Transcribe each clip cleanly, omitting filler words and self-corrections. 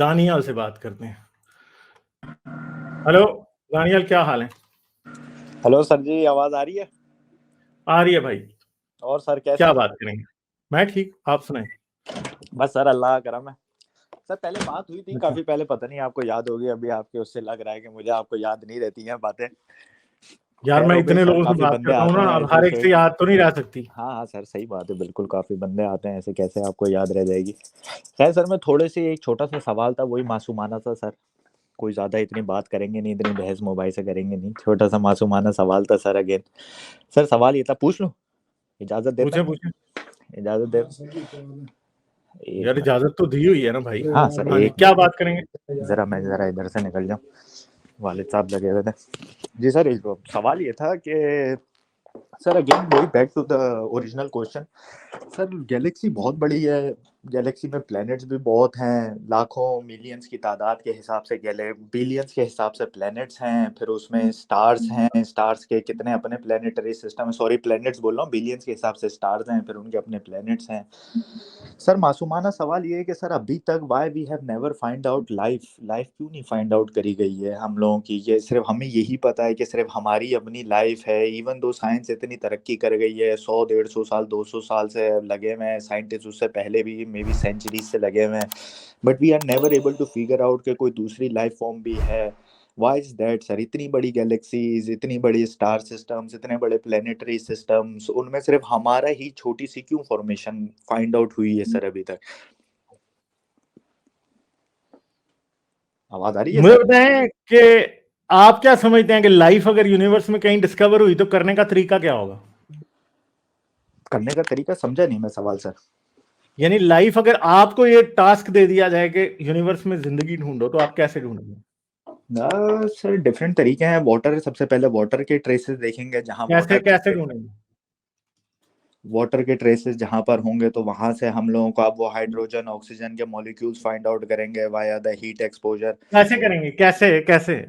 दानियाल से बात करते हैं। हेलो दानियाल, क्या हाल है? हेलो सर जी, आवाज आ रही है? आ रही है भाई। और सर कैसे क्या हैं? बात करेंगे? मैं ठीक, आप सुनाएं। बस सर, अल्लाह का करम है। सर पहले बात हुई थी अच्छा काफी पहले, पता नहीं आपको याद होगी। अभी आपके उससे लग रहा है कि मुझे आपको याद नहीं रहती हैं बातें। यार, खैर मैं हो गई इतने सर, लोगों से काफी बात बंदे करता हूँ आते ना, हैं अब ऐसे हर एक ऐसे। से याद तो नहीं रह सकती। हाँ हाँ सर, सही बात है, बिल्कुल काफी बंदे आते हैं ऐसे, कैसे आपको याद रह जाएगी। खैर सर, मैं थोड़े से एक छोटा सा सवाल था, वही मासूमाना सा सर। कोई ज्यादा इतनी बात करेंगे नहीं, इतनी बहस मोबाइल से करेंगे नहीं, छोटा सा मासूमाना सवाल था सर। अगेन सर, सवाल ये था, पूछ लूं? इजाजत देते पूछे हैं? पूछे। इजाजत दे। एक यार, मिनट। इजाजत तो दी हुई है ना भाई। हाँ सर, हाँ जी, एक क्या मिनट। बात करेंगे? मैं जरा इधर से निकल जाऊं, वालिद साहब लगे हुए थे। जी सर, सवाल ये था कि सर अगेन वही back to the original question. Sir galaxy बहुत बड़ी है, गैलेक्सी में प्लैनेट्स भी बहुत हैं, लाखों मिलियंस की तादाद के हिसाब से गैले बिलियंस के हिसाब से प्लैनेट्स हैं, फिर उसमें स्टार्स हैं, स्टार्स के कितने अपने प्लैनेटरी सिस्टम है, सॉरी प्लैनेट्स बोल रहा हूँ, बिलियंस के हिसाब से स्टार्स हैं, फिर उनके अपने प्लैनेट्स हैं। सर मासूमाना सवाल ये है कि सर अभी तक why we have never find out life, life क्यों नहीं फाइंड आउट करी गई है हम लोगों की? ये सिर्फ हमें यही पता है कि सिर्फ हमारी अपनी लाइफ है। इवन दो साइंस इतनी तरक्की कर गई है, 100 150 साल 200 साल से लगे हुए हैं साइंटिस्ट, उससे पहले भी मे बी सेंचुरीज से लगे हुए हैं, but we are never able to figure out कि कोई दूसरी लाइफ फॉर्म भी है। Why is that sir? इतनी बड़ी गैलेक्सीज, इतनी बड़ी स्टार सिस्टम्स, इतने बड़े प्लेनेटरी सिस्टम्स, उनमें सिर्फ हमारा ही छोटी सी क्यों फॉर्मेशन फाइंड आउट हुई है सर अभी तक? आवाज आ रही है मुझे सर? बताएं कि आप क्या समझते हैं कि लाइफ अगर यूनिवर्स में कहीं डिस्कवर हुई तो करने का तरीका क्या होगा? करने का तरीका समझा नहीं मैं सवाल सर। यानी लाइफ अगर आपको ये टास्क दे दिया जाए कि यूनिवर्स में जिंदगी ढूंढो, तो आप कैसे ढूंढोगे? सर डिफरेंट तरीके हैं। वाटर, सबसे पहले वाटर के ट्रेसेस देखेंगे, जहाँ कैसे वाटर कैसे होंगे, ढूंढेंगे? वाटर के ट्रेसेस जहाँ पर होंगे तो वहां से हम लोगों को अब वो हाइड्रोजन ऑक्सीजन के मॉलिक्यूल्स फाइंड आउट करेंगे वाया द हीट एक्सपोजर। कैसे करेंगे? कैसे कैसे?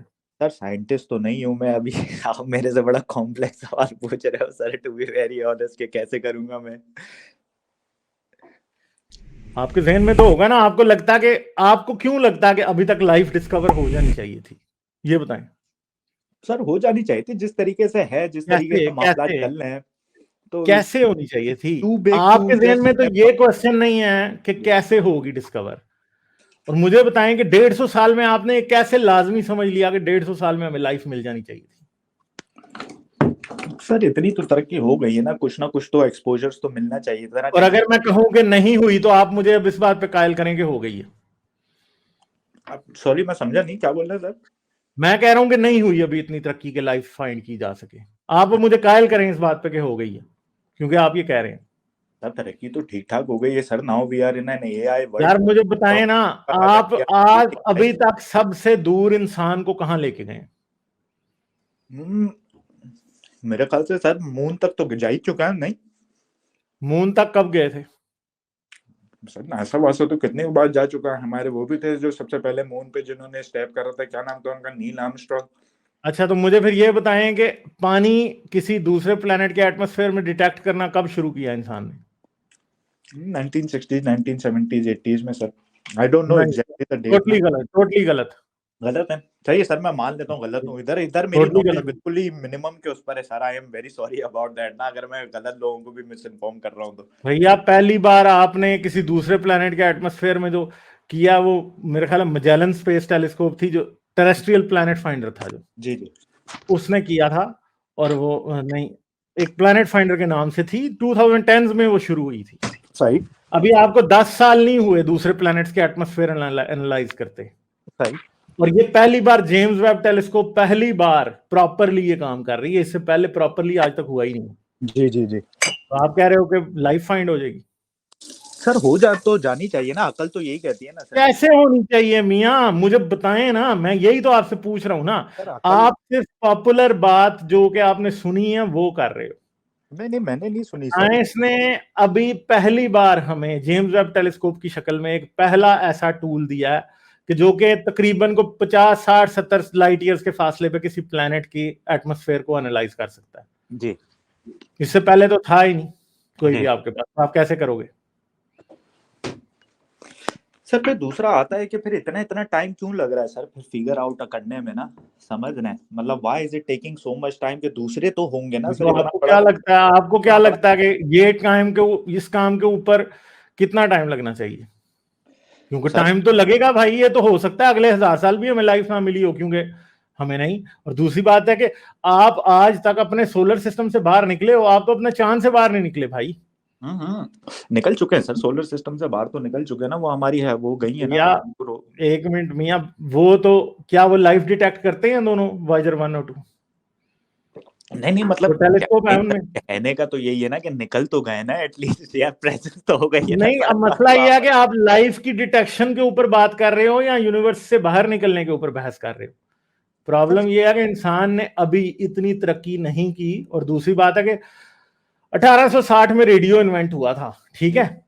सर साइंटिस्ट तो नहीं हूं मैं अभी। आप मेरे से बड़ा कॉम्प्लेक्स सवाल पूछ रहे हो sir, to be very honest, कि कैसे करूंगा मैं। आपके जहन में तो होगा ना, आपको लगता कि आपको क्यों लगता कि अभी तक लाइफ डिस्कवर हो जानी चाहिए थी? ये बताएं। सर हो जानी चाहिए थी, जिस तरीके से है, जिस तरीके कैसे से मामला कैसे चल रहे हैं, तो कैसे होनी चाहिए थी? टू बिग टू आपके जहन में जस्ट। तो ये क्वेश्चन नहीं है कि कैसे होगी डिस्कवर। और मुझे बताएं कि 150 साल में आपने कैसे लाजमी समझ लिया कि 150 साल में हमें लाइफ मिल जानी चाहिए थी? सर इतनी तो तरक्की हो गई है ना कुछ तो एक्सपोजर्स तो मिलना चाहिए था ना और कहीं। अगर मैं कहूं कि नहीं हुई, तो आप मुझे अब इस बात पे कायल करें कि हो गई है? सॉरी मैं समझा नहीं, क्या बोल रहे हैं सर? मैं कह रहा हूं कि नहीं हुई अभी इतनी तरक्की के लाइफ फाइंड की जा सके। आप मुझे कायल करें इस बात पे कि हो गई है, क्योंकि आप ये कह रहे हैं। सर तरक्की तो ठीक ठाक हो गई है sir, now we are in an AI यार, वर्ल्ड। मुझे बताएं ना, आप आज अभी तक सबसे दूर इंसान को कहां लेके गए? मेरे ख्याल से सर मून तक तो जा ही चुका है नहीं? मून तक कब गए थे? सर नासा वासा तो कितनी बार जा चुका है, हमारे वो भी थे जो सबसे पहले मून पे जिन्होंने स्टेप करा था, क्या नाम था उनका, नील आर्मस्ट्रॉन्ग। अच्छा, तो मुझे फिर ये बताएं कि पानी किसी दूसरे प्लेनेट के एटमॉस्फेयर में डिटेक्ट करना कब शुरू किया इंसान ने? 1960s 1970s 80s में सर। आई डोंट नो नहीं, एग्जैक्टली द डेट ना। टोटली गलत, टोटली गलत। गलत है? सही है सर, मैं मान लेता हूँ गलत हूँ। इधर इधर मेरी टोटली नॉलेज गलत। बिल्कुल ही मिनिमम के उस पर है sir. I am very sorry about that ना, अगर मैं गलत लोगों को भी मिस इन्फॉर्म कर रहा हूँ तो। भैया, पहली बार आपने किसी दूसरे प्लेनेट के एटमॉस्फेयर में जो किया, वो मेरे ख्याल में मैजेलन स्पेस टेलीस्कोप थी, जो टेरेस्ट्रियल प्लेनेट फाइंडर था, जो जी जी। उसने किया था। और वो नहीं, एक प्लेनेट फाइंडर के नाम से थी, 2010 में वो शुरू हुई थी। सही। अभी आपको 10 साल नहीं हुए दूसरे प्लैनेट्स के एटमॉस्फेयर एनालाइज करते। सही। और ये पहली बार जेम्स वेब टेलीस्कोप पहली बार प्रॉपरली ये काम कर रही है, इससे पहले प्रॉपरली आज तक हुआ ही नहीं। जी जी जी। तो आप कह रहे हो कि लाइफ फाइंड हो जाएगी? सर हो जा तो जानी चाहिए ना, अकल तो यही कहती है ना सर। कैसे होनी चाहिए मियां, मुझे बताएं ना, मैं यही तो आपसे पूछ रहा हूं ना। सर अकल। आप सिर्फ पॉपुलर बात जो कि आपने सुनी है वो कर रहे हो। नहीं नहीं, मैंने नहीं सुनी सर। साइंस ने अभी पहली बार हमें जेम्स वेब टेलीस्कोप की शक्ल में एक पहला ऐसा टूल दिया है कि जो कि तकरीबन को 50 60 70 लाइट ईयर्स के फासले पे किसी प्लैनेट की एटमॉस्फेयर को एनालाइज कर सकता है। जी इससे पहले तो था ही नहीं कोई भी जी। आपके पास, तो आप कैसे करोगे? सर फिर दूसरा आता है कि फिर इतना इतना टाइम क्यों लग रहा है सर फिर फिगर आउट करने में ना, समझ रहे हैं मतलब why is it taking so much time, कि दूसरे तो होंगे ना सर, तो इतना आपको बड़ा क्या लगता है, आपको क्या इतना बड़ा। लगता है कि ये काम के इस काम के ऊपर कितना टाइम लगना चाहिए? क्योंकि सर टाइम तो लगेगा भाई, ये तो हो सकता है अगले 1000 साल भी हमें लाइफ ना मिली हो, क्योंकि हमें नहीं। और दूसरी बात है कि आप आज तक अपने सोलर सिस्टम से बाहर निकले हो, आप तो अपने चांद से बाहर नहीं निकले भाई। निकल चुके हैं सर, सोलर सिस्टम से बाहर तो निकल चुके हैं ना, वो हमारी है, वो गई है ना। या एक मिनट मियाँ, वो तो क्या वो लाइफ डिटेक्ट करते हैं दोनों, वाइजर 1 और 2? नहीं नहीं, तो मतलब टेलीस्कोप है उनमें। कहने का तो यही है ना कि निकल तो गए ना एटलीस्ट, यार प्रेजेंस तो हो गई है ना नहीं, सर अब मसला वहां ये है कि पर। आप लाइफ की डिटेक्शन के ऊपर बात कर रहे हो या यूनिवर्स से बाहर निकलने के ऊपर बहस कर रहे हो। सर प्रॉब्लम ये है कि इंसान ने अभी इतनी तरक्की नहीं की। और दूसरी बात है कि 1860 में रेडियो इन्वेंट हुआ था, ठीक है।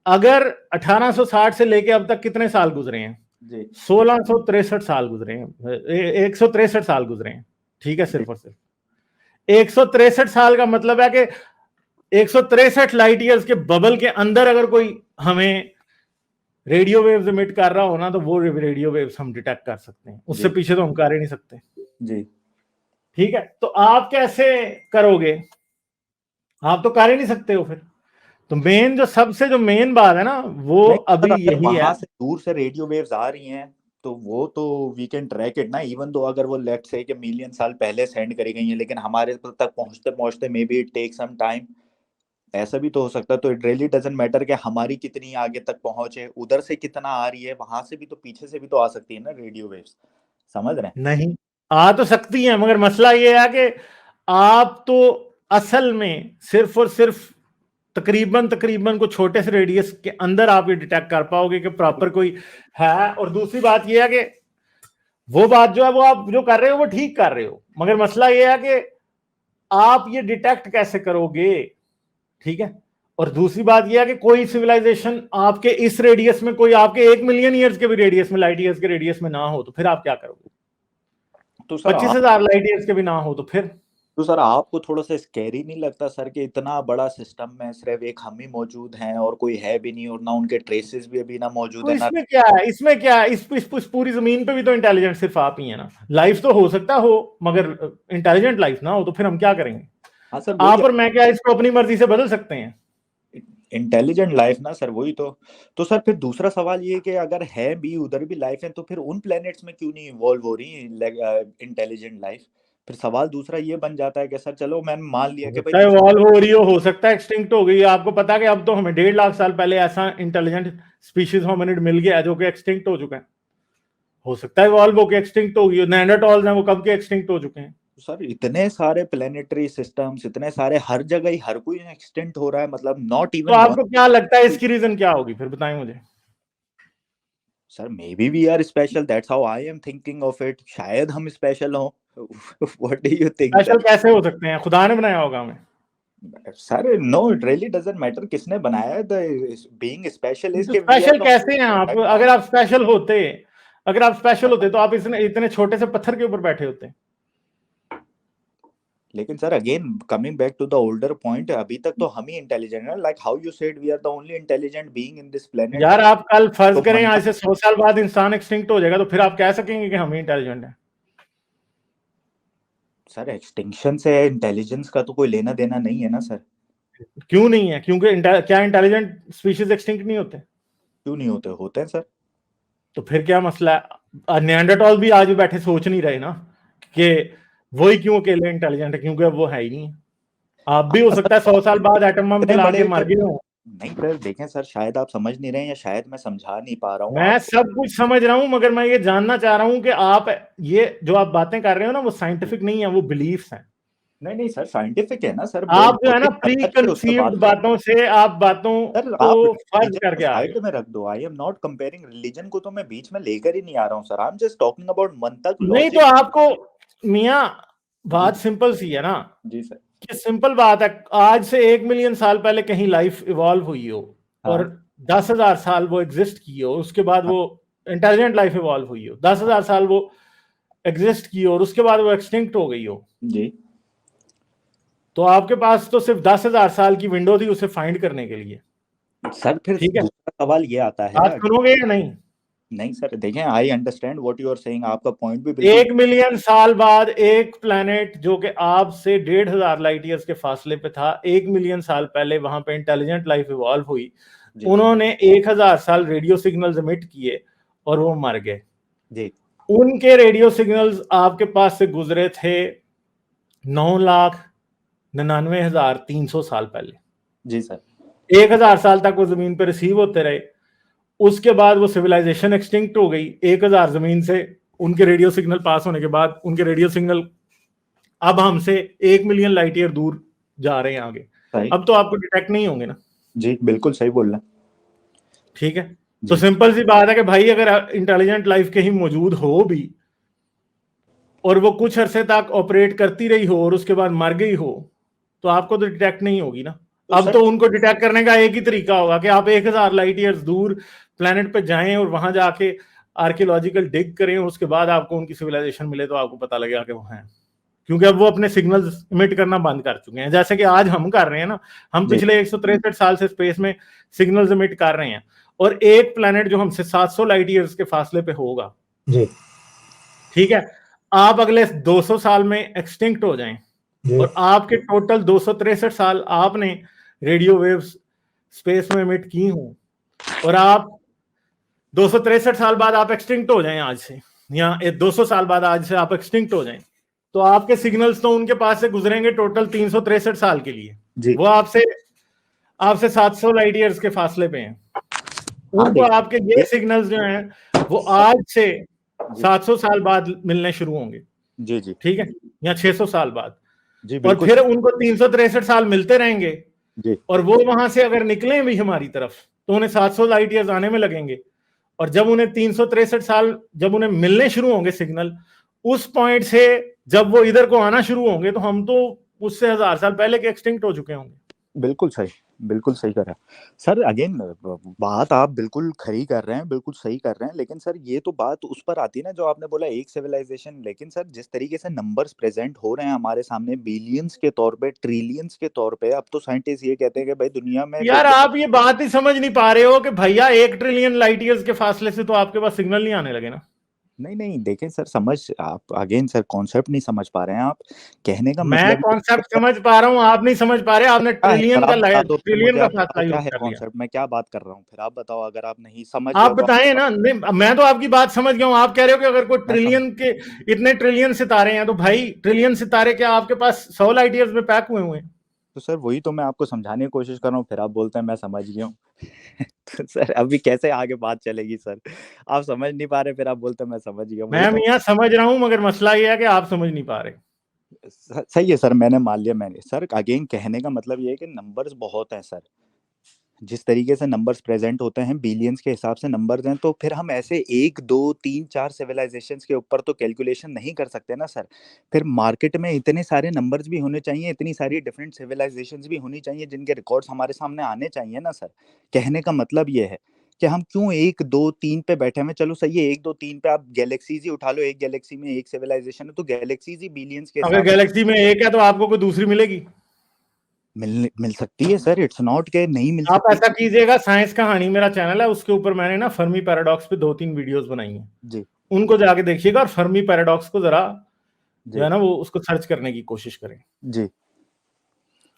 अगर 1860 से लेके अब तक कितने साल गुजरे हैं? जी 1663 साल गुजरे हैं, 163 साल गुजरे हैं, ठीक है, जी सिर्फ और सिर्फ 163 साल का मतलब है कि 163 लाइट ईयर्स के बबल के अंदर अगर कोई हमें रेडियो वेव्स इमिट कर रहा हो ना, तो वो रेडियो वेव्स हम डिटेक्ट कर सकते हैं, उससे जी पीछे तो हम कर ही नहीं सकते। जी। ठीक है, तो आप कैसे करोगे? आप तो कर ही नहीं सकते हो फिर। तो मेन जो मेन बात है ना, वो नहीं अभी सर, अगर यही है। वहां से दूर से रेडियो वेव्स आ रही हैं तो वो तो वी कैन ट्रैक इट ना, इवन दो अगर वो लेट से कि मिलियन साल पहले सेंड करी गई हैं, लेकिन हमारे तक पहुंचते पहुंचते maybe it take some time. ऐसा भी तो हो सकता है, तो इट रियली डजंट मैटर कि हमारी कितनी आगे तक पहुंच है, उधर से कितना आ रही है, वहां से भी तो पीछे से भी तो आ सकती है ना रेडियो वेव्स, समझ रहे हैं। नहीं, आ तो सकती है, मगर मसला ये है कि आप तो असल में सिर्फ और सिर्फ तकरीबन तकरीबन को छोटे से रेडियस के अंदर आप ये डिटेक्ट कर पाओगे कि प्रॉपर कोई है। और दूसरी बात ये है कि वो बात जो है वो आप जो कर रहे हो वो ठीक कर रहे हो, मगर मसला ये है कि आप ये डिटेक्ट कैसे करोगे? ठीक है। और दूसरी बात यह है कि कोई सिविलाइजेशन आपके इस रेडियस में, कोई आपके 1 मिलियन ईयर्स के भी रेडियस में, लाइट ईयर्स के रेडियस में ना हो, तो फिर आप क्या करोगे? तो सर 25,000 लाइट ईयर्स के भी ना हो तो फिर? तो सर आपको थोड़ा सा स्कैरी नहीं लगता सर कि इतना बड़ा सिस्टम में सिर्फ एक हम ही मौजूद हैं और कोई है भी नहीं, और ना उनके ट्रेसेस भी अभी ना मौजूद तो है ना। इसमें क्या है, इसमें क्या है, इस पूरी जमीन पे भी तो इंटेलिजेंट सिर्फ आप ही है ना। लाइफ तो हो सकता हो, मगर इंटेलिजेंट लाइफ ना हो, तो फिर हम क्या करेंगे? हाँ सर वही, आप और मैं क्या इसको अपनी मर्जी से बदल सकते हैं? इंटेलिजेंट लाइफ ना सर, वही तो सर फिर दूसरा सवाल ये कि अगर है भी उधर भी लाइफ है, तो फिर उन प्लैनेट्स में क्यों नहीं इवॉल्व हो रही इंटेलिजेंट लाइफ। फिर सवाल दूसरा ये बन जाता है कि सर चलो मैंने मान लिया हो कि भाई सकता है इवॉल्व हो रही हो सकता है एक्सटिंक्ट हो गई। आपको पता है कि अब तो हमें 1.5 लाख साल पहले ऐसा इंटेलिजेंट स्पीशीज होमिनिड मिल गया है जो कि एक्सटिंक्ट हो चुका है। हो सकता है इवॉल्व होकर एक्सटिंक्ट हो गई। नेanderthals हैं, वो कब के एक्सटिंक्ट हो चुके हैं। सर इतने सारे प्लेनेटरी सिस्टम्स, इतने सारे, हर जगह ही हर कोई एक्सटेंट हो रहा है, मतलब नॉट तो इवन वन। आपको क्या लगता है इसकी रीजन क्या होगी, फिर बताएं मुझे। Sir maybe we are special, that's how I am thinking of it, शायद हम स्पेशल हो। What do you think special sir. कैसे हो सकते हैं? खुदा ने बनाया होगा हमें। Sir no, it really doesn't matter किसने बनाया है, द बीइंग स्पेशल इज तो कि वी आर स्पेशल द कैसे हैं आप? That count. अगर आप स्पेशल होते तो आप इतने इतने छोटे से पत्थर के ऊपर बैठे होते। लेकिन sir again coming back to the older point, अभी तक तो हम ही इंटेलिजेंट है, like how you said we are the only intelligent being in this planet. यार आप कल फर्ज तो करें बनता आज से 100 साल बाद इंसान एक्सटिंक्ट हो जाएगा, तो फिर आप कह सकेंगे कि हम ही इंटेलिजेंट हैं? सर एक्सटिंक्शन से इंटेलिजेंस का तो कोई लेना देना नहीं है ना सर। क्यों नहीं है? क्योंकि क्या इंटेलिजेंट स्पीशीज एक्सटिंक्ट नहीं होते? क्यों नहीं होते, होते हैं सर। तो फिर क्या मसला है? निएंडरटॉल भी आज भी बैठे सोच नहीं रहे ना कि वही क्यों अकेले इंटेलिजेंट है, क्योंकि अब वो है ही नहीं। आप भी हो सकता है 100 साल बाद एटम बम इतने चला के बड़े मर गए हो। नहीं सर, देखें सर, शायद आप समझ नहीं रहे हैं या शायद मैं समझा नहीं पा रहा हूँ मैं आपको। सब कुछ समझ रहा हूं, मगर मैं ये जानना चाह रहा हूं कि आप ये जो आप बातें कर रहे हो ना, वो साइंटिफिक नहीं है, वो बिलीफ्स हैं। नहीं नहीं सर, साइंटिफिक है ना सर, आप जो है ना लॉजिक प्री करके उस पर कंसीव्ड बात कर। बातों से आप बातों सर को आप फर्ज रिलीजन को करके आ रहे साइड हो। में रख दो, I am not comparing religion को, तो मैं बीच में लेकर ही नहीं आ रहा हूँ sir, I am just talking about मंतक नहीं तो लॉजिक। आपको मियाँ, जी बात सिंपल सी है ना, जी सर। कि सिंपल बात है, आज से 1 मिलियन साल पहले कहीं लाइफ इवॉल्व हुई हो और हाँ 10,000 साल वो एग्जिस्ट की हो, उसके बाद हाँ वो इंटेलिजेंट लाइफ इवॉल्व हुई हो, 10,000 साल वो एग्जिस्ट की हो और उसके बाद वो एक्सटिंक्ट हो गई हो, जी। तो आपके पास तो सिर्फ 10,000 साल की विंडो थी उसे फाइंड करने के लिए। सर फिर ठीक है। सवाल ये आता है, आप सुनोगे या नहीं? नहीं सर देखें, I understand what you are saying, आपका पॉइंट भी बिल्कुल। 1 मिलियन साल बाद एक प्लेनेट जो कि आपसे 1,500 लाइट ईयर्स के फासले पे था, 1 मिलियन साल पहले वहां पे इंटेलिजेंट लाइफ इवॉल्व हुई। उन्होंने 1,000 साल रेडियो सिग्नल्स एमिट किए और वो मर गए जी। उनके रेडियो सिग्नल्स आपके पास से गुजरे थे 9,99,300 साल पहले। जी सर। 1,000 साल तक वो जमीन पे रिसीव होते रहे, उसके बाद वो सिविलाइजेशन एक्सटिंक्ट हो गई। 1,000 जमीन से उनके रेडियो सिग्नल पास होने के बाद उनके रेडियो सिग्नल अब हमसे 1 मिलियन लाइट ईयर दूर जा रहे हैं आगे। अब तो आपको डिटेक्ट नहीं होंगे ना। जी बिल्कुल सही बोल रहे। ठीक है, तो सिंपल सी बात है कि भाई अगर इंटेलिजेंट लाइफ कहीं मौजूद हो भी और वो कुछ अरसे तक ऑपरेट करती रही हो और उसके बाद मर गई हो, तो आपको तो डिटेक्ट नहीं होगी ना। अब तो उनको डिटेक्ट करने का एक ही तरीका होगा कि आप 1,000 लाइट ईयर्स दूर प्लेनेट पे जाएं और वहां जाके आर्कियोलॉजिकल डिग करें, उसके बाद आपको उनकी सिविलाइजेशन मिले तो आपको पता लगेगा कि वो हैं, क्योंकि अब वो अपने सिग्नल्स इमिट करना बंद कर चुके हैं, जैसे कि आज हम कर रहे हैं ना। हम पिछले 163 साल से स्पेस में सिग्नल्स इमिट कर रहे हैं, और एक प्लेनेट जो हमसे 700 लाइट ईयर्स के फासले पे होगा जी, ठीक है, आप अगले 200 साल में एक्सटिंक्ट हो जाएं और आपके टोटल 263 साल आपने रेडियो वेव्स स्पेस में एमिट की हूं, और आप 263 साल बाद आप एक्सटिंक्ट हो जाएं आज से, या 200 साल बाद आज से आप एक्सटिंक्ट हो जाएं, तो आपके सिग्नल्स तो उनके पास से गुजरेंगे टोटल 363 साल के लिए। वो आपसे 700 लाइट ईयर्स के फासले पे हैं। उनको आपके ये सिग्नल्स जो हैं वो आज से 700 साल बाद मिलने शुरू होंगे। जी जी, ठीक है, या 600 साल बाद जी, और फिर उनको 363 साल मिलते रहेंगे जी। और वो वहां से अगर निकले भी हमारी तरफ तो उन्हें 700 लाइट ईयर्स आने में लगेंगे, और जब उन्हें 363 साल जब उन्हें मिलने शुरू होंगे सिग्नल, उस पॉइंट से जब वो इधर को आना शुरू होंगे तो हम तो उससे 1000 साल पहले के एक्सटिंक्ट हो चुके होंगे। बिल्कुल सही कर रहे हैं सर। अगेन बात आप बिल्कुल खरी कर रहे हैं, बिल्कुल सही कर रहे हैं, लेकिन सर ये तो बात उस पर आती है ना जो आपने बोला एक सिविलाइजेशन, लेकिन सर जिस तरीके से नंबर्स प्रेजेंट हो रहे हैं हमारे सामने बिलियंस के तौर पे, ट्रिलियंस के तौर पे, अब तो साइंटिस्ट ये कहते हैं कि भाई दुनिया में यार आप ये बात ही समझ नहीं पा रहे हो कि भैया 1 ट्रिलियन लाइट ईयर्स के फासले से तो आपके पास सिग्नल नहीं आने लगे ना। नहीं देखें सर, समझ आप अगेन सर कॉन्सेप्ट नहीं समझ पा रहे हैं आप। कहने का मैं मतलब कॉन्सेप्ट समझ पा रहा हूँ, आप नहीं समझ पा रहे। आपने ट्रिलियन का फासला यूज कर लिया। मैं क्या बात कर रहा हूँ, फिर आप बताओ अगर आप नहीं समझ, आप बताएं ना। नहीं, मैं तो आपकी बात समझ गया हूँ। आप कह रहे हो कि अगर कोई ट्रिलियन के इतने ट्रिलियन सितारे हैं तो भाई ट्रिलियन सितारे क्या आपके पास 100 लाइट ईयर्स में पैक हुए हैं? तो सर वही तो मैं आपको समझाने की कोशिश कर रहा हूँ, फिर आप बोलते हैं मैं समझ गया हूँ। तो सर अभी कैसे आगे बात चलेगी सर? आप समझ नहीं पा रहे, फिर आप बोलते हैं मैं समझ गया। मैं मियां समझ रहा हूँ, मगर मसला ये है कि आप समझ नहीं पा रहे। सही है सर, मैंने मान लिया। मैंने सर अगेन कहने का मतलब ये है कि नंबर्स बहुत हैं सर, जिस तरीके से नंबर्स प्रेजेंट होते हैं बिलियंस के हिसाब से नंबर्स हैं, तो फिर हम ऐसे 1 2 3 4 सिविलाइजेशंस के ऊपर तो कैलकुलेशन नहीं कर सकते ना सर। फिर मार्केट में इतने सारे नंबर्स भी होने चाहिए, इतनी सारी डिफरेंट सिविलाइजेशंस भी होनी चाहिए जिनके रिकॉर्ड्स हमारे सामने आने चाहिए ना सर। कहने का मतलब ये है कि हम क्यों 1 2 3 पे बैठे हैं। चलो सही है, 1 2 3 पे आप गैलेक्सीज ही उठा लो, एक गैलेक्सी में एक सिविलाइजेशन है तो गैलेक्सीज ही बिलियंस के, अगर गैलेक्सी में एक है तो आपको कोई दूसरी मिलेगी? मिल सकती है सर, इट्स नॉट के नहीं मिल सकती। आप ऐसा कीजिएगा, साइंस कहानी मेरा चैनल है, उसके ऊपर मैंने ना फर्मी पैराडॉक्स पे 2-3 वीडियोस बनाई हैं जी, उनको जाके देखिएगा, और फर्मी पैराडॉक्स को जरा जो है ना वो उसको सर्च करने की कोशिश करें जी।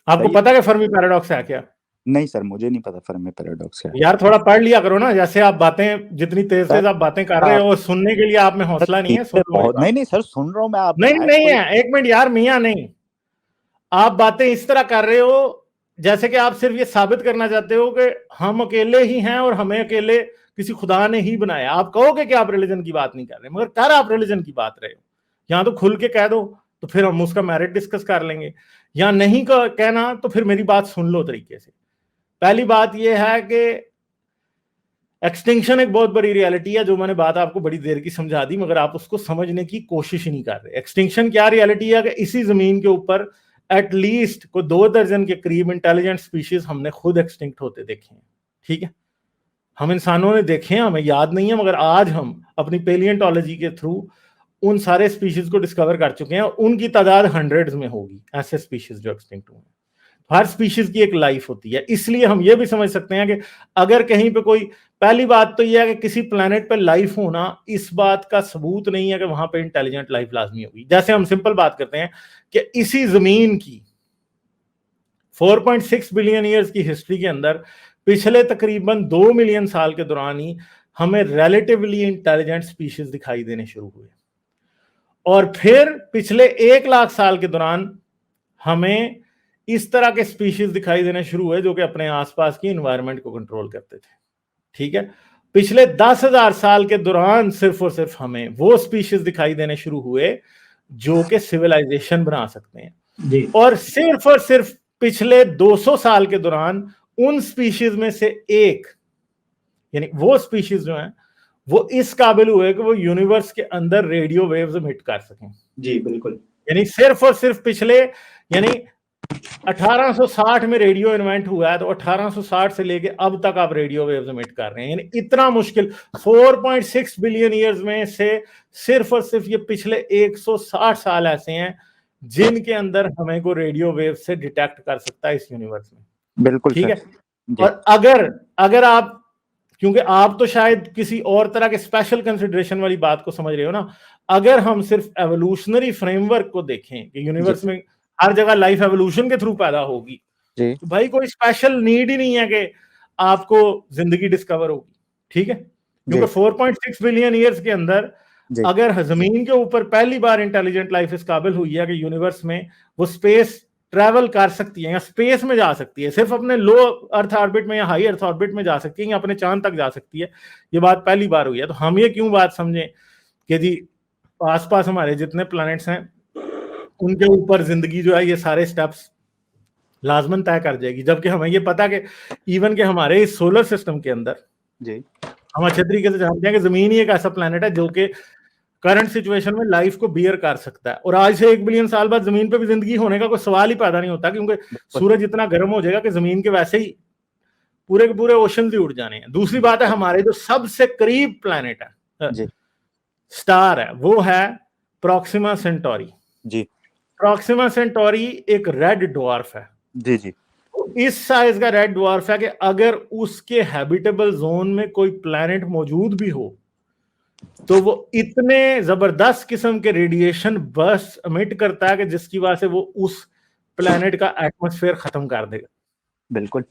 आपको पता है फर्मी पैराडॉक्स है क्या? नहीं सर, मुझे नहीं पता फर्मी पैराडॉक्स क्या है। यार थोड़ा पढ़ लिया करो ना, जैसे आप बातें जितनी तेज आप बातें कर रहे हो, सुनने के लिए आप में हौसला नहीं है। नहीं सर, सुन रहा हूँ मैं। आप नहीं है, एक मिनट यार मियां, नहीं, आप बातें इस तरह कर रहे हो जैसे कि आप सिर्फ ये साबित करना चाहते हो कि हम अकेले ही हैं और हमें अकेले किसी खुदा ने ही बनाया। आप कहोगे कि आप रिलीजन की बात नहीं कर रहे, मगर कर आप रिलीजन की बात रहे हो। या तो खुल के कह दो तो फिर हम उसका मेरिट डिस्कस कर लेंगे, या नहीं कहना तो फिर मेरी बात सुन लो तरीके से। पहली बात यह है कि एक्सटिंक्शन एक बहुत बड़ी रियलिटी है, जो मैंने बात आपको बड़ी देर की समझा दी, मगर आप उसको समझने की कोशिश ही नहीं कर रहे। एक्सटिंक्शन क्या रियलिटी है कि इसी जमीन के ऊपर एटलीस्ट को 2 दर्जन के करीब इंटेलिजेंट स्पीशीज हमने खुद एक्सटिंक्ट होते देखे हैं। ठीक है, हम इंसानों ने देखे हैं, हमें याद नहीं है, मगर आज हम अपनी पेलियंटोलॉजी के थ्रू उन सारे स्पीशीज को डिस्कवर कर चुके हैं। उनकी तादाद हंड्रेड्स में होगी, ऐसे स्पीशीज जो एक्सटिंक्ट हुए हैं। हर स्पीशीज की एक लाइफ होती है। इसलिए हम ये भी समझ सकते हैं कि अगर कहीं पे कोई, पहली बात तो यह है कि किसी प्लेनेट पे लाइफ होना इस बात का सबूत नहीं है कि वहां पे इंटेलिजेंट लाइफ लाजमी होगी। जैसे हम सिंपल बात करते हैं कि इसी जमीन की 4.6 बिलियन ईयर्स की हिस्ट्री के अंदर पिछले तकरीबन 2 मिलियन साल के दौरान ही हमें रिलेटिवली इंटेलिजेंट स्पीशीज दिखाई देने शुरू हुए, और फिर पिछले 1 लाख साल के दौरान हमें इस तरह के स्पीशीज दिखाई देने शुरू हुए जो कि अपने आसपास की एनवायरनमेंट को कंट्रोल करते थे। ठीक है, पिछले 10,000 साल के दौरान सिर्फ और सिर्फ हमें वो स्पीशीज दिखाई देने शुरू हुए जो कि सिविलाइजेशन बना सकते हैं जी। और सिर्फ पिछले 200 साल के दौरान उन स्पीशीज में से एक, यानी वो स्पीशीज जो हैं वो इस काबिल हुए कि वो यूनिवर्स के अंदर रेडियो वेव्स एमिट कर सकें। जी बिल्कुल, यानी सिर्फ और सिर्फ पिछले, यानी 1860 में रेडियो इन्वेंट हुआ है, तो 1860 से लेके अब तक आप रेडियो वेव्स एमिट कर रहे हैं। यानी इतना मुश्किल 4.6 बिलियन ईयर्स में से सिर्फ और सिर्फ ये पिछले 160 साल ऐसे हैं जिनके अंदर हमें को रेडियो वेव से डिटेक्ट कर सकता है इस यूनिवर्स में। बिल्कुल ठीक है। और अगर आप, क्योंकि आप तो शायद किसी और तरह के स्पेशल कंसिडरेशन वाली बात को समझ रहे हो ना, अगर हम सिर्फ एवोल्यूशनरी फ्रेमवर्क को देखें कि यूनिवर्स में हर जगह लाइफ एवोल्यूशन के थ्रू पैदा होगी, तो भाई कोई स्पेशल नीड ही नहीं है कि आपको जिंदगी डिस्कवर होगी। ठीक है, क्योंकि 4.6 बिलियन ईयर्स के अंदर अगर जमीन के ऊपर पहली बार इंटेलिजेंट लाइफ इस काबिल हुई है कि यूनिवर्स में वो स्पेस ट्रैवल कर सकती है या स्पेस में जा सकती है, सिर्फ अपने लो अर्थ ऑर्बिट में या हाई अर्थ ऑर्बिट में जा सकती है या अपने चांद तक जा सकती है, ये बात पहली बार हुई है। तो हम ये क्यों बात समझें कि जी आसपास हमारे जितने प्लैनेट्स हैं उनके ऊपर जिंदगी जो है ये सारे स्टेप्स लाजमन तय कर जाएगी, जबकि हमें ये पता कि इवन के हमारे इस सोलर सिस्टम के अंदर जी हम अच्छे तरीके से जानते हैं कि जमीन ही एक ऐसा प्लैनेट है जो कि करंट सिचुएशन में लाइफ को बियर कर सकता है। और आज से 1 बिलियन साल बाद जमीन पे भी जिंदगी होने का कोई सवाल ही पैदा नहीं होता, क्योंकि सूरज इतना गर्म हो जाएगा कि जमीन के वैसे ही पूरे के पूरे ओशन ही उड़ जाने हैं। दूसरी बात है, हमारे जो सबसे करीब प्लैनेट है, स्टार है, वो है प्रॉक्सिमा सेंटोरी जी। प्रॉक्सिमा सेंटोरी एक रेड ड्वार्फ है जी जी। इस साइज का रेड ड्वार्फ है कि अगर उसके हैबिटेबल जोन में कोई प्लैनेट मौजूद भी हो तो वो इतने जबरदस्त किस्म के रेडिएशन बस एमिट करता है कि जिसकी वजह से वो उस प्लैनेट का एटमॉस्फेयर खत्म कर देगा। बिल्कुल,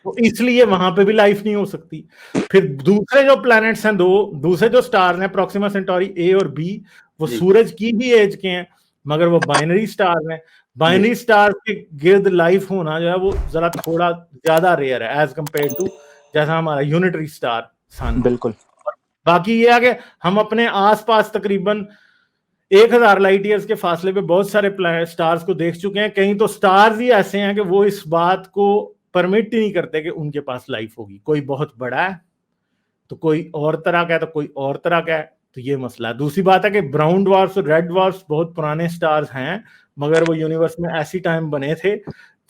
तो इसलिए वहां पे भी लाइफ नहीं हो सकती। फिर दूसरे जो प्लैनेट्स हैं, दूसरे जो स्टार्स हैं प्रॉक्सिमा सेंटोरी ए और बी, वो सूरज की ही एज के हैं, मगर वो बाइनरी स्टार्स हैं। बाइनरी स्टार्स के गिर्द लाइफ होना जो है वो जरा थोड़ा ज्यादा रेयर है एज कंपेयर टू जैसा हमारा यूनिटरी स्टार सन। बिल्कुल, बाकी ये है कि हम अपने आसपास तकरीबन 1000 लाइट ईयर्स के फासले पे बहुत सारे स्टार्स को देख चुके हैं। कहीं तो स्टार्स ही ऐसे हैं कि वो इस बात को परमिट ही नहीं करते कि उनके पास लाइफ होगी। कोई बहुत बड़ा है तो कोई और तरह का है, तो कोई और तरह का है, तो ये मसला है। दूसरी बात है कि ब्राउन ड्वार्फ्स और रेड ड्वार्फ्स बहुत पुराने स्टार्स हैं, मगर वो यूनिवर्स में ऐसी टाइम बने थे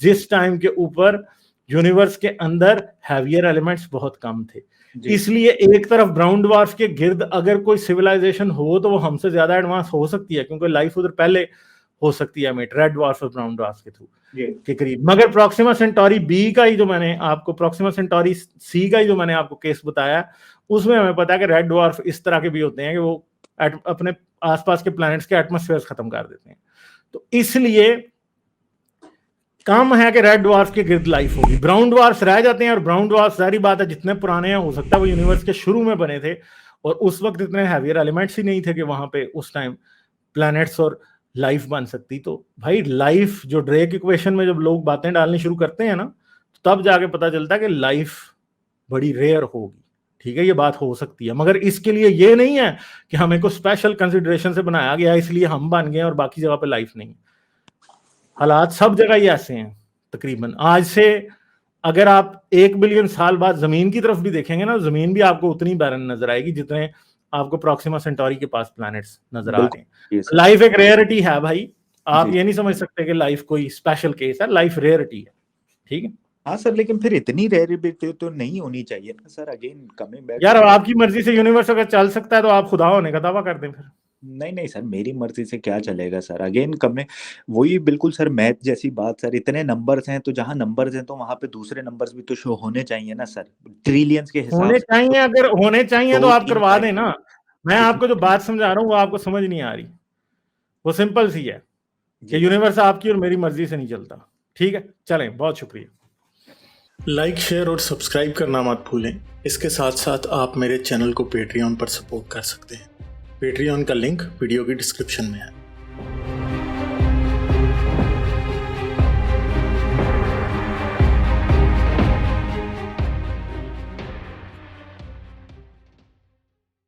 जिस टाइम के ऊपर यूनिवर्स के अंदर हैवियर एलिमेंट्स बहुत कम थे। इसलिए एक तरफ ब्राउन ड्वार्फ के गिर्द अगर कोई सिविलाइजेशन हो तो वो हमसे ज्यादा एडवांस हो सकती है, क्योंकि लाइफ उधर पहले हो सकती है रेड ड्वार्फ और ब्राउन ड्वार्फ के थ्रू के करीब। मगर प्रॉक्सिमा सेंटोरी बी का ही जो मैंने आपको, प्रॉक्सिमा सेंटोरी सी का ही जो मैंने आपको केस बताया, उसमें हमें पता है कि रेड ड्वार्फ इस तरह के भी होते हैं कि वो अपने आसपास के प्लैनेट्स के एटमॉस्फेयर खत्म कर देते हैं। तो इसलिए कम है कि रेड ड्वार्फ के गिर्द लाइफ होगी। ब्राउन ड्वार्फ रह जाते हैं, और ब्राउन ड्वार्फ सारी बात है जितने पुराने हैं हो सकता है वो यूनिवर्स के शुरू में बने थे और उस वक्त इतने हैवियर एलिमेंट्स ही नहीं थे कि वहां पे उस टाइम प्लैनेट्स और लाइफ बन सकती। तो भाई लाइफ जो ड्रेक इक्वेशन में जब लोग बातें डालनी शुरू करते हैं ना, तब जाके पता चलता है कि लाइफ बड़ी रेयर होगी। ठीक है, ये बात हो सकती है, मगर इसके लिए ये नहीं है कि हमें को स्पेशल कंसिडरेशन से बनाया गया इसलिए हम बन गए और बाकी जगह पे लाइफ नहीं। हालात सब जगह ही ऐसे हैं तकरीबन। आज से अगर आप 1 बिलियन साल बाद जमीन की तरफ भी देखेंगे ना, जमीन भी आपको उतनी बैरन नजर आएगी जितने आपको प्रॉक्सिमा सेंटोरी के पास प्लैनेट्स नजर आ रहे हैं। लाइफ एक रेयरिटी है भाई, आप ये नहीं समझ सकते कि लाइफ कोई स्पेशल केस है, लाइफ रेयरिटी है। ठीक है, हाँ सर, लेकिन फिर इतनी रेयरिटी तो नहीं होनी चाहिए ना सर। अगेन कमिंग बैक, यार आपकी मर्जी से यूनिवर्स अगर चल सकता है तो आप खुदा होने का दावा कर दें फिर। नहीं नहीं सर, मेरी मर्जी से क्या चलेगा सर, अगेन कमें वही बिल्कुल सर, मैथ जैसी बात सर, इतने नंबर्स हैं तो जहां नंबर्स हैं तो वहां पे दूसरे नंबर्स भी तो शो होने चाहिए ना सर, ट्रिलियंस के हिसाब होने से तो चाहिए, अगर होने चाहिए तो दो आप तीन करवा दें टाइम ना। मैं कितने आपको जो बात समझा रहा हूँ वो आपको समझ नहीं आ रही। वो सिंपल सी है जी कि यूनिवर्स आपकी और मेरी मर्जी से नहीं चलता। ठीक है, चलें, बहुत शुक्रिया। लाइक, शेयर और सब्सक्राइब करना मत भूलें। इसके साथ साथ आप मेरे चैनल को पेट्रियन पर सपोर्ट कर सकते हैं। पेट्रियन का लिंक वीडियो की डिस्क्रिप्शन में है।